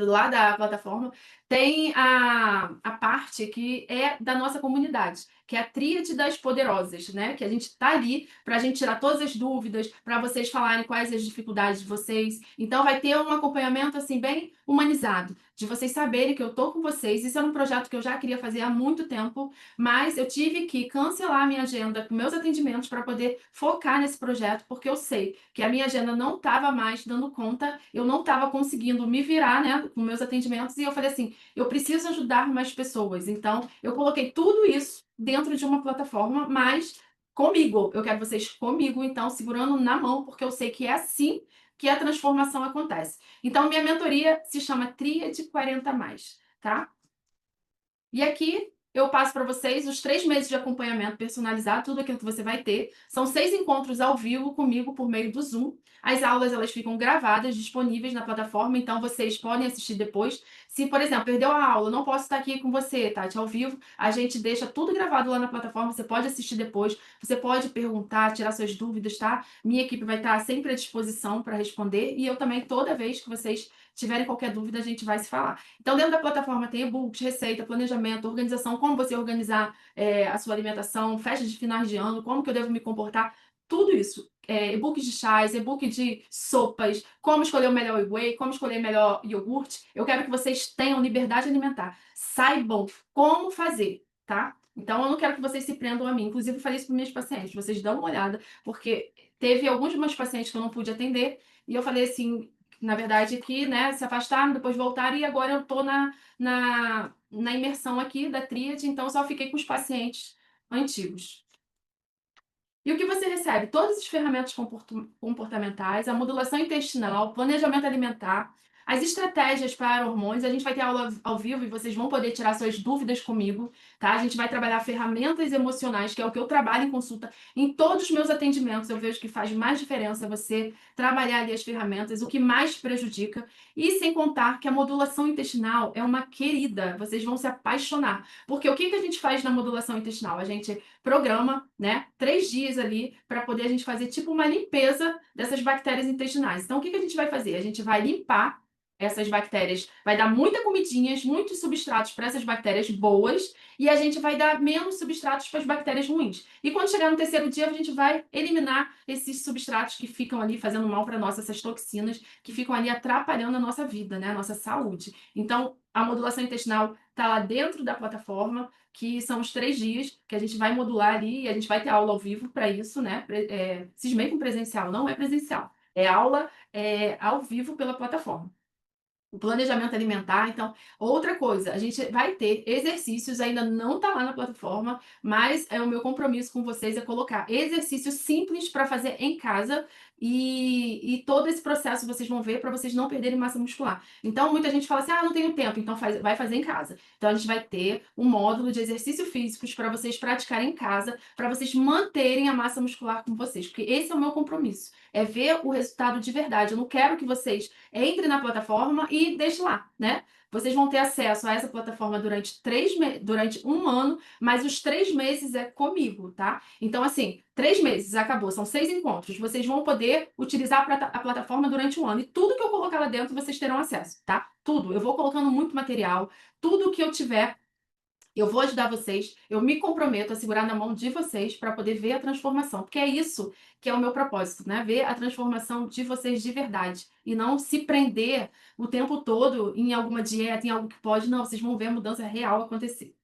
lá da plataforma, tem a parte que é da nossa comunidade, que é a Tríade das Poderosas, né? Que a gente tá ali para a gente tirar todas as dúvidas, para vocês falarem quais as dificuldades de vocês. Então vai ter um acompanhamento assim bem humanizado, de vocês saberem que eu tô com vocês. Isso era um projeto que eu já queria fazer há muito tempo, mas eu tive que cancelar a minha agenda com meus atendimentos para poder focar nesse projeto, porque eu sei que a minha agenda não estava mais dando conta, eu não estava conseguindo me virar, né, com meus atendimentos, e eu falei assim, eu preciso ajudar mais pessoas. Então, eu coloquei tudo isso dentro de uma plataforma, mas comigo. Eu quero vocês comigo, então, segurando na mão, porque eu sei que é assim que a transformação acontece. Então, minha mentoria se chama Tríade 40 mais, tá? E aqui eu passo para vocês os 3 meses de acompanhamento personalizado, tudo aquilo que você vai ter. São 6 encontros ao vivo comigo por meio do Zoom. As aulas, elas ficam gravadas, disponíveis na plataforma, então vocês podem assistir depois. Se, por exemplo, perdeu a aula, eu não posso estar aqui com você, Tati, ao vivo, a gente deixa tudo gravado lá na plataforma, você pode assistir depois, você pode perguntar, tirar suas dúvidas, tá? Minha equipe vai estar sempre à disposição para responder e eu também, toda vez que vocês tiverem qualquer dúvida, a gente vai se falar. Então, dentro da plataforma tem e-books, receita, planejamento, organização, como você organizar a sua alimentação, festas de finais de ano, como que eu devo me comportar, tudo isso. E-book de chás, e-book de sopas, como escolher o melhor whey, como escolher o melhor iogurte. Eu quero que vocês tenham liberdade alimentar. Saibam como fazer, tá? Então, eu não quero que vocês se prendam a mim. Inclusive, eu falei isso para meus pacientes. Vocês dão uma olhada, porque teve alguns dos meus pacientes que eu não pude atender, e eu falei assim, na verdade, que, né, se afastaram, depois voltaram, e agora eu tô na imersão aqui da tríade, então eu só fiquei com os pacientes antigos. E o que você recebe? Todas as ferramentas comportamentais, a modulação intestinal, planejamento alimentar, as estratégias para hormônios. A gente vai ter aula ao vivo e vocês vão poder tirar suas dúvidas comigo, tá? A gente vai trabalhar ferramentas emocionais, que é o que eu trabalho em consulta. Em todos os meus atendimentos, eu vejo que faz mais diferença você trabalhar ali as ferramentas, o que mais prejudica. E sem contar que a modulação intestinal é uma querida, vocês vão se apaixonar. Porque o que que a gente faz na modulação intestinal? A gente programa, né, 3 dias ali para poder a gente fazer tipo uma limpeza dessas bactérias intestinais. Então, o que que a gente vai fazer? A gente vai limpar essas bactérias, vai dar muita comidinhas, muitos substratos para essas bactérias boas e a gente vai dar menos substratos para as bactérias ruins. E quando chegar no terceiro dia, a gente vai eliminar esses substratos que ficam ali fazendo mal para nós, essas toxinas que ficam ali atrapalhando a nossa vida, né, a nossa saúde. Então, a modulação intestinal está lá dentro da plataforma, que são os 3 dias que a gente vai modular ali e a gente vai ter aula ao vivo para isso, né? Cismei com presencial, não é presencial. É aula ao vivo pela plataforma. O planejamento alimentar, então, outra coisa, a gente vai ter exercícios, ainda não está lá na plataforma, mas é o meu compromisso com vocês é colocar exercícios simples para fazer em casa e todo esse processo vocês vão ver para vocês não perderem massa muscular. Então, muita gente fala assim, ah, não tenho tempo, então vai fazer em casa. Então, a gente vai ter um módulo de exercícios físicos para vocês praticarem em casa, para vocês manterem a massa muscular com vocês, porque esse é o meu compromisso, é ver o resultado de verdade. Eu não quero que vocês entre na plataforma e deixe lá, né? Vocês vão ter acesso a essa plataforma durante um ano, mas os 3 meses é comigo, tá? Então, assim, 3 meses, acabou, são 6 encontros. Vocês vão poder utilizar a plataforma durante um ano. E tudo que eu colocar lá dentro, vocês terão acesso, tá? Tudo. Eu vou colocando muito material, tudo que eu tiver eu vou ajudar vocês, eu me comprometo a segurar na mão de vocês para poder ver a transformação, porque é isso que é o meu propósito, né? Ver a transformação de vocês de verdade e não se prender o tempo todo em alguma dieta, em algo que pode, não, vocês vão ver a mudança real acontecer.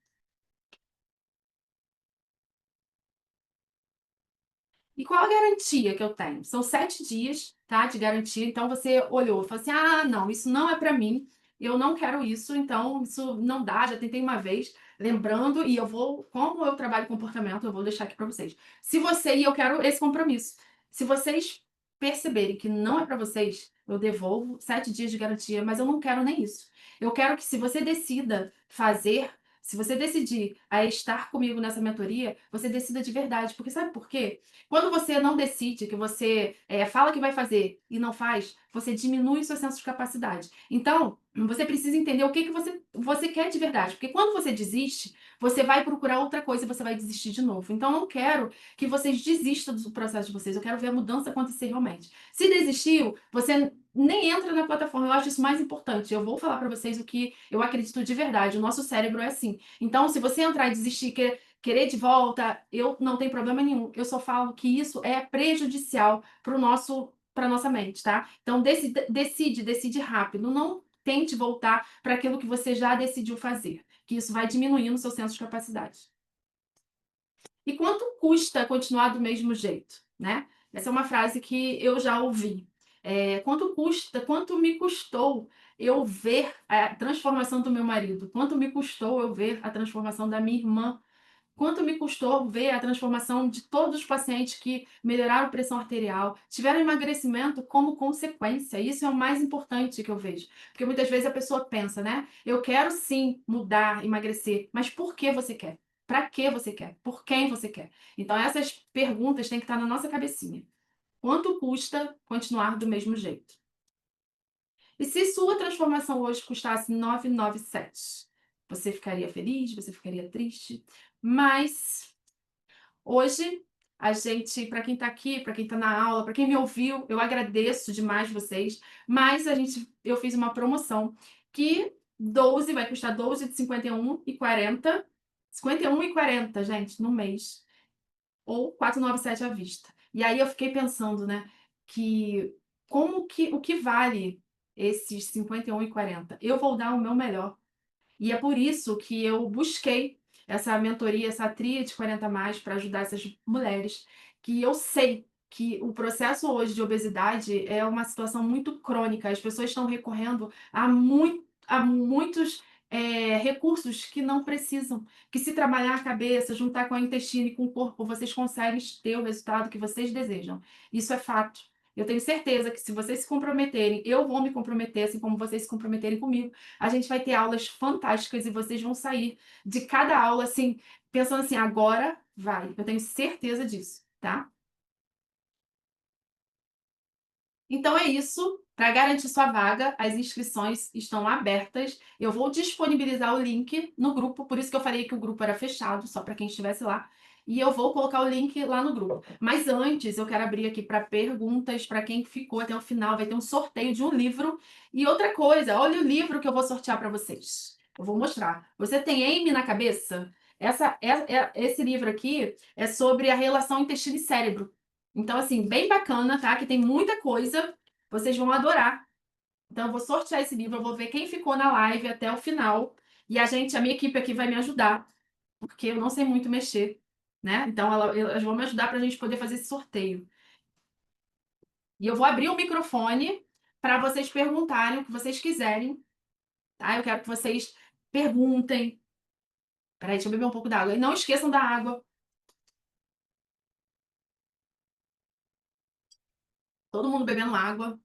E qual a garantia que eu tenho? São 7 dias, tá, de garantia. Então você olhou e falou assim: "Ah, não, isso não é para mim, eu não quero isso, então isso não dá, já tentei uma vez". Lembrando, e eu vou, como eu trabalho comportamento, eu vou deixar aqui para vocês. Se você e eu quero esse compromisso. Se vocês perceberem que não é para vocês, eu devolvo 7 dias de garantia, mas eu não quero nem isso. Eu quero que se você decida fazer, se você decidir a estar comigo nessa mentoria, você decida de verdade, porque sabe por quê? Quando você não decide, que você fala que vai fazer e não faz, você diminui o seu senso de capacidade. Então, você precisa entender o que, que você quer de verdade. Porque quando você desiste, você vai procurar outra coisa e você vai desistir de novo. Então, eu não quero que vocês desistam do processo de vocês. Eu quero ver a mudança acontecer realmente. Se desistiu, você nem entra na plataforma. Eu acho isso mais importante. Eu vou falar para vocês o que eu acredito de verdade. O nosso cérebro é assim. Então, se você entrar e desistir, querer de volta, eu não tenho problema nenhum. Eu só falo que isso é prejudicial para nossa mente, tá? Então decide rápido. Não tente voltar para aquilo que você já decidiu fazer, que isso vai diminuindo o seu senso de capacidade. E quanto custa continuar do mesmo jeito, né? Essa é uma frase que eu já ouvi. Quanto me custou eu ver a transformação do meu marido? Quanto me custou eu ver a transformação da minha irmã? quanto me custou ver a transformação de todos os pacientes que melhoraram a pressão arterial, tiveram emagrecimento como consequência. Isso é o mais importante que eu vejo. Porque muitas vezes a pessoa pensa, né? Eu quero sim mudar, emagrecer, mas por que você quer? Para que você quer? Por quem você quer? Então essas perguntas têm que estar na nossa cabecinha. Quanto custa continuar do mesmo jeito? E se sua transformação hoje custasse 997, você ficaria feliz? Você ficaria triste? Mas hoje a gente, para quem está aqui, para quem está na aula, para quem me ouviu, eu agradeço demais vocês. Mas eu fiz uma promoção que 12 vai custar 12 de 51,40. 51,40, gente, no mês, ou 497 à vista. E aí eu fiquei pensando, né, que o que vale esses 51,40? Eu vou dar o meu melhor. E é por isso que eu busquei essa mentoria, essa tríade 40 mais para ajudar essas mulheres, que eu sei que o processo hoje de obesidade é uma situação muito crônica. As pessoas estão recorrendo a muitos recursos que não precisam. Que se trabalhar a cabeça, juntar com o intestino e com o corpo, vocês conseguem ter o resultado que vocês desejam. Isso é fato. Eu tenho certeza que se vocês se comprometerem, eu vou me comprometer, assim como vocês se comprometerem comigo. A gente vai ter aulas fantásticas e vocês vão sair de cada aula assim, pensando assim, agora vai. Eu tenho certeza disso, tá? Então é isso. Para garantir sua vaga, as inscrições estão abertas. Eu vou disponibilizar o link no grupo, por isso que eu falei que o grupo era fechado, só para quem estivesse lá. E eu vou colocar o link lá no grupo. Mas antes, eu quero abrir aqui para perguntas para quem ficou até o final. Vai ter um sorteio de um livro. E outra coisa, olha o livro que eu vou sortear para vocês. Eu vou mostrar. Você tem Amy na cabeça? Esse livro aqui é sobre a relação intestino e cérebro. Então, assim, bem bacana, tá? Que tem muita coisa. Vocês vão adorar. Então, eu vou sortear esse livro, eu vou ver quem ficou na live até o final. E a minha equipe aqui vai me ajudar, porque eu não sei muito mexer, né? Então, elas vão me ajudar para a gente poder fazer esse sorteio. E eu vou abrir o microfone para vocês perguntarem o que vocês quiserem, tá? Eu quero que vocês perguntem. Peraí, deixa eu beber um pouco d'água. E não esqueçam da água. Todo mundo bebendo água.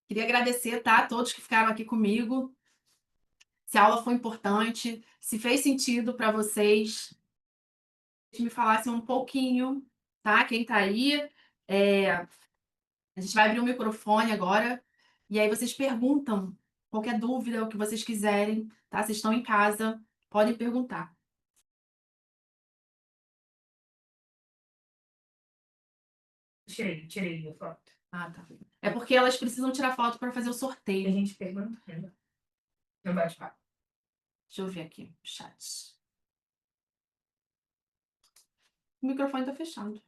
Queria agradecer, tá? A todos que ficaram aqui comigo. Se a aula foi importante, se fez sentido para vocês, me falassem um pouquinho, tá? Quem tá aí, a gente vai abrir o microfone agora, e aí vocês perguntam qualquer dúvida, o que vocês quiserem, tá? Vocês estão em casa, podem perguntar. Tirei a foto. Ah, tá. É porque elas precisam tirar foto para fazer o A sorteio. gente perguntando. No bate-papo. Deixa eu ver aqui, o chat. O microfone tá fechado.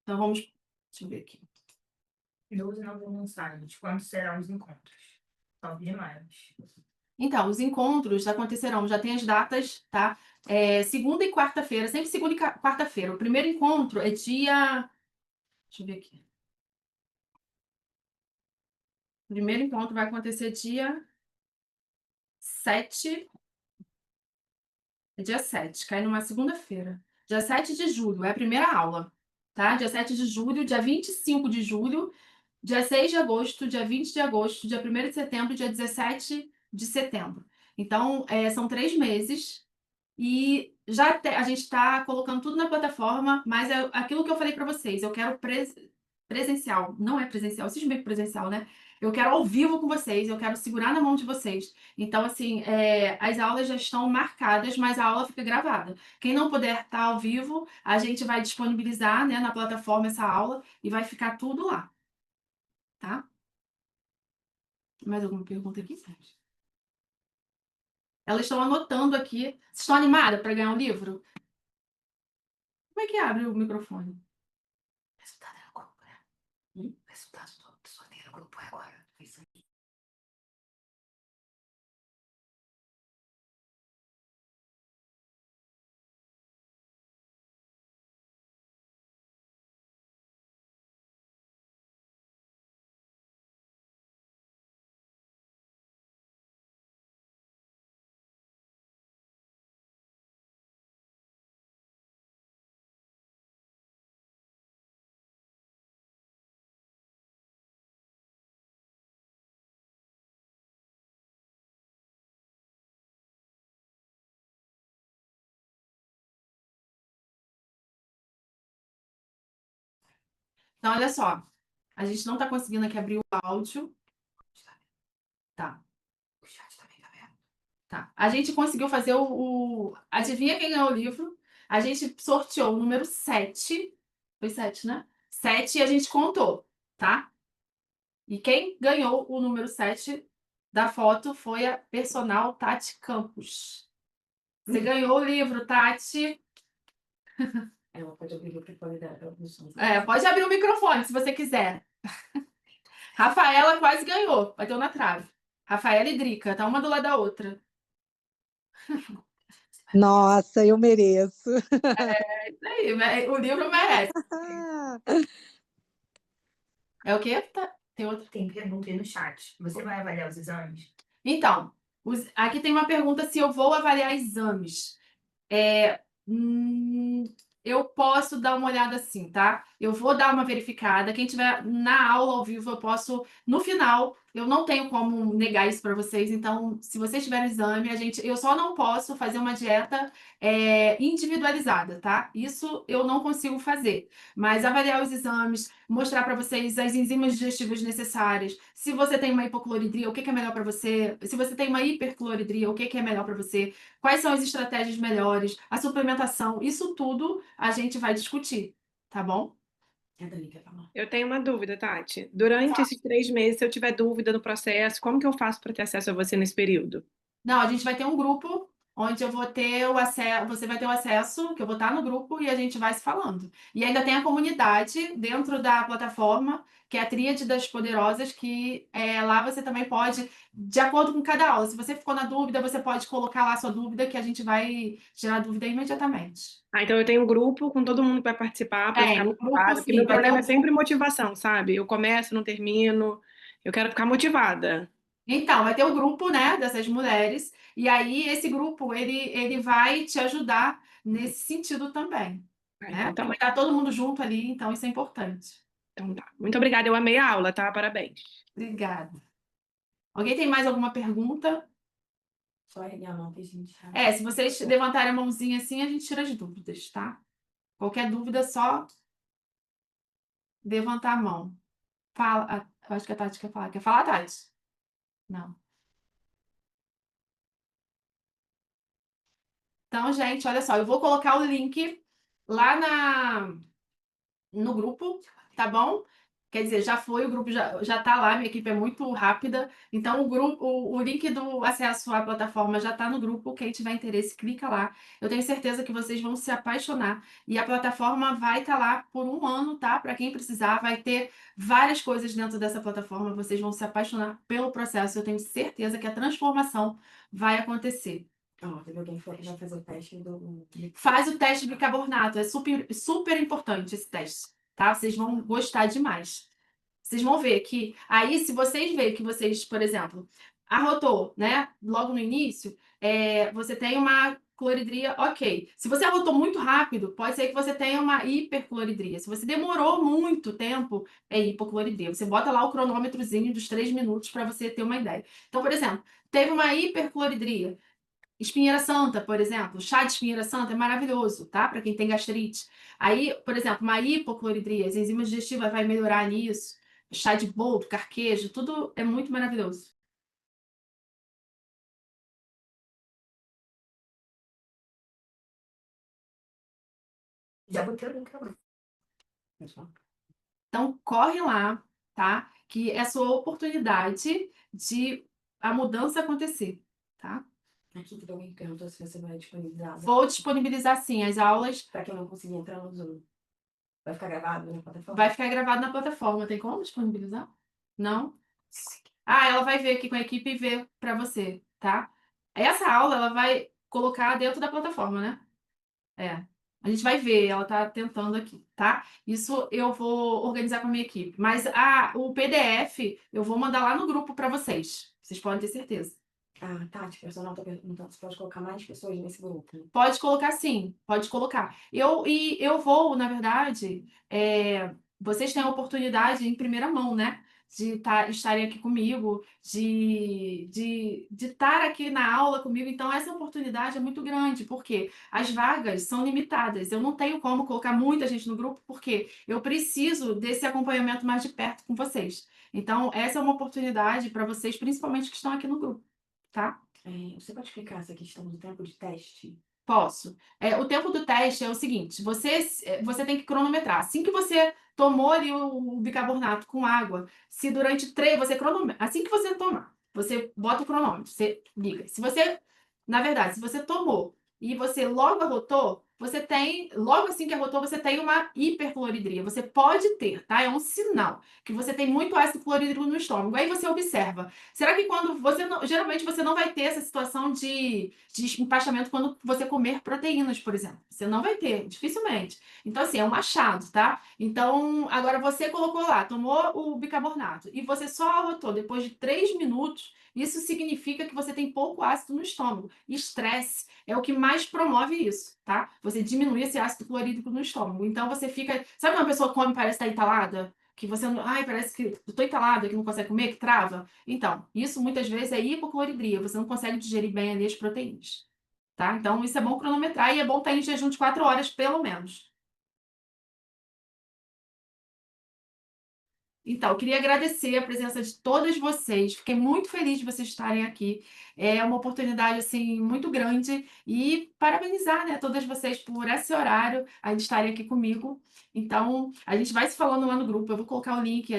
Então vamos. Deixa eu ver aqui. 12 novos aniversários. Quando serão os encontros? 9 de maio. Então, os encontros acontecerão, já tem as datas, tá? Segunda e quarta-feira, sempre segunda e quarta-feira. O primeiro encontro é dia. Deixa eu ver aqui. O primeiro encontro vai acontecer dia 7. É dia 7, cai numa segunda-feira. Dia 7 de julho, é a primeira aula, tá? Dia 7 de julho, dia 25 de julho, dia 6 de agosto, dia 20 de agosto, dia 1º de setembro, dia 17 de setembro. Então, são 3 meses. E a gente está colocando tudo na plataforma, mas é aquilo que eu falei para vocês, eu quero presencial. Não é presencial, vocês meio que presencial, né? Eu quero ao vivo com vocês, eu quero segurar na mão de vocês. Então, assim, as aulas já estão marcadas, mas a aula fica gravada. Quem não puder estar ao vivo, a gente vai disponibilizar, né, na plataforma essa aula e vai ficar tudo lá, tá? Mais alguma pergunta aqui, Sérgio? Elas estão anotando aqui. Vocês estão animadas para ganhar um livro? Como é que abre o microfone? Resultado era grupo, né? Resultado do sorteio do grupo é agora. Isso aí. Então, olha só, a gente não está conseguindo aqui abrir o áudio. Tá. O chat também tá vendo. Tá. A gente conseguiu fazer Adivinha quem ganhou o livro? A gente sorteou o número 7. Foi 7, né? 7 e a gente contou, tá? E quem ganhou o número 7 da foto foi a personal Tati Campos. Você ganhou o livro, Tati. Ela pode abrir o microfone dela. Pode abrir o microfone se você quiser. Rafaela quase ganhou, bateu na trave. Rafaela e Drica, tá uma do lado da outra. Nossa, eu mereço. É isso aí, o livro merece. É o quê? Tem outro? Tem pergunta aí no chat. Você vai avaliar os exames? Então, aqui tem uma pergunta se eu vou avaliar exames. Eu posso dar uma olhada assim, tá? Eu vou dar uma verificada. Quem tiver na aula ao vivo, eu posso. No final, eu não tenho como negar isso para vocês. Então, se vocês tiverem exame, eu só não posso fazer uma dieta individualizada, tá? Isso eu não consigo fazer. Mas avaliar os exames, mostrar para vocês as enzimas digestivas necessárias. Se você tem uma hipocloridria, o que é melhor para você? Se você tem uma hipercloridria, o que é melhor para você? Quais são as estratégias melhores, a suplementação, isso tudo a gente vai discutir, tá bom? A Dani quer falar. Eu tenho uma dúvida, Tati. Durante esses 3 meses, se eu tiver dúvida no processo, como que eu faço para ter acesso a você nesse período? Não, a gente vai ter um grupo onde eu vou ter o acesso, você vai ter o acesso, que eu vou estar no grupo e a gente vai se falando. E ainda tem a comunidade dentro da plataforma, que é a Tríade das Poderosas, que lá você também pode, de acordo com cada aula, se você ficou na dúvida, você pode colocar lá a sua dúvida, que a gente vai tirar a dúvida imediatamente. Ah, então eu tenho um grupo com todo mundo que vai participar para eu ficar O grupo motivada, porque sim, meu vai ter problema é um sempre motivação, sabe? Eu começo, não termino, eu quero ficar motivada. Então, vai ter o grupo, né, dessas mulheres, e aí esse grupo, ele vai te ajudar nesse sentido também, Ah, né? então Porque tá vai bom. estar todo mundo junto ali, então isso é importante. Então tá. Muito obrigada, eu amei a aula, tá? Parabéns. Obrigada. Alguém tem mais alguma pergunta? Só erguer a mão que a gente já... Se vocês levantarem a mãozinha assim, a gente tira as dúvidas, tá? Qualquer dúvida, é só levantar a mão. Fala, eu acho que a Tati quer falar. Quer falar, Tati? Não. Então, gente, olha só, eu vou colocar o link lá no grupo, tá bom? Quer dizer, já foi, o grupo já tá lá, minha equipe é muito rápida. Então, o link do acesso à plataforma já tá no grupo. Quem tiver interesse, clica lá. Eu tenho certeza que vocês vão se apaixonar. E a plataforma vai estar lá por um ano, tá? Para quem precisar, vai ter várias coisas dentro dessa plataforma. Vocês vão se apaixonar pelo processo. Eu tenho certeza que a transformação vai acontecer. Teve alguém que falou que vai fazer o teste do... Faz o teste de bicarbonato, é super, super importante esse teste, tá? Vocês vão gostar demais. Vocês vão ver que aí, se vocês verem que vocês, por exemplo, arrotou, né? Logo no início, você tem uma cloridria, ok. Se você arrotou muito rápido, pode ser que você tenha uma hipercloridria. Se você demorou muito tempo, é hipocloridria. Você bota lá o cronômetrozinho dos 3 minutos para você ter uma ideia. Então, por exemplo, teve uma hipercloridria. Espinheira Santa, por exemplo, chá de espinheira santa é maravilhoso, tá? Para quem tem gastrite. Aí, por exemplo, uma hipocloridria, as enzimas digestivas vai melhorar nisso. Chá de boldo, carquejo, tudo é muito maravilhoso. Já botei o link lá. Então, corre lá, tá? Que é a sua oportunidade de a mudança acontecer, tá? Aqui tem alguém que perguntou se você vai disponibilizar. Vou disponibilizar sim as aulas. Para quem não conseguir entrar no Zoom. Vai ficar gravado na plataforma? Vai ficar gravado na plataforma. Tem como disponibilizar? Não? Ela vai ver aqui com a equipe e ver para você, tá? Essa aula ela vai colocar dentro da plataforma, né? A gente vai ver, ela tá tentando aqui, tá? Isso eu vou organizar com a minha equipe. Mas o PDF eu vou mandar lá no grupo para vocês. Vocês podem ter certeza. Tati, o personal tá perguntando se pode colocar mais pessoas nesse grupo. Pode colocar sim, pode colocar. Eu vou, na verdade, vocês têm a oportunidade em primeira mão, né? de estarem aqui comigo, de estar aqui na aula comigo. Então, essa oportunidade é muito grande, porque as vagas são limitadas. Eu não tenho como colocar muita gente no grupo, porque eu preciso desse acompanhamento mais de perto com vocês. Então, essa é uma oportunidade para vocês, principalmente que estão aqui no grupo, tá? Você pode explicar essa questão do tempo de teste? Posso. O tempo do teste é o seguinte: você tem que cronometrar. Assim que você tomou ali o bicarbonato com água, se durante três, você cronometra. Assim que você tomar, você bota o cronômetro, você liga. Na verdade, se você tomou e você logo arrotou, logo assim que arrotou, você tem uma hipercloridria. Você pode ter, tá? É um sinal que você tem muito ácido clorídrico no estômago. Aí você observa. Será que quando você não, geralmente você não vai ter essa situação de empastamento quando você comer proteínas, por exemplo. Você não vai ter, dificilmente. Então, assim, é um achado, tá? Então, agora você colocou lá, tomou o bicarbonato e você só arrotou depois de 3 minutos, isso significa que você tem pouco ácido no estômago. Estresse é o que mais promove isso, tá? Você diminui esse ácido clorídrico no estômago. Então, você fica. Sabe quando uma pessoa come e parece estar entalada? Que você não. Ai, parece que eu tô entalada, que não consegue comer, que trava. Então, isso muitas vezes é hipocloridria, você não consegue digerir bem ali as proteínas, tá? Então, isso é bom cronometrar e é bom estar em jejum de 4 horas, pelo menos. Então, eu queria agradecer a presença de todas vocês. Fiquei muito feliz de vocês estarem aqui. É uma oportunidade assim muito grande e parabenizar, né, todas vocês por esse horário aí de estarem aqui comigo. Então, a gente vai se falando lá no grupo. Eu vou colocar o link.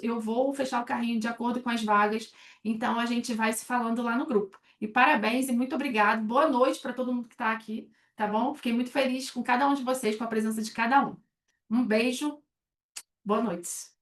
Eu vou fechar o carrinho de acordo com as vagas. Então, a gente vai se falando lá no grupo. E parabéns e muito obrigado. Boa noite para todo mundo que está aqui, tá bom? Fiquei muito feliz com cada um de vocês, com a presença de cada um. Um beijo. Boa noite.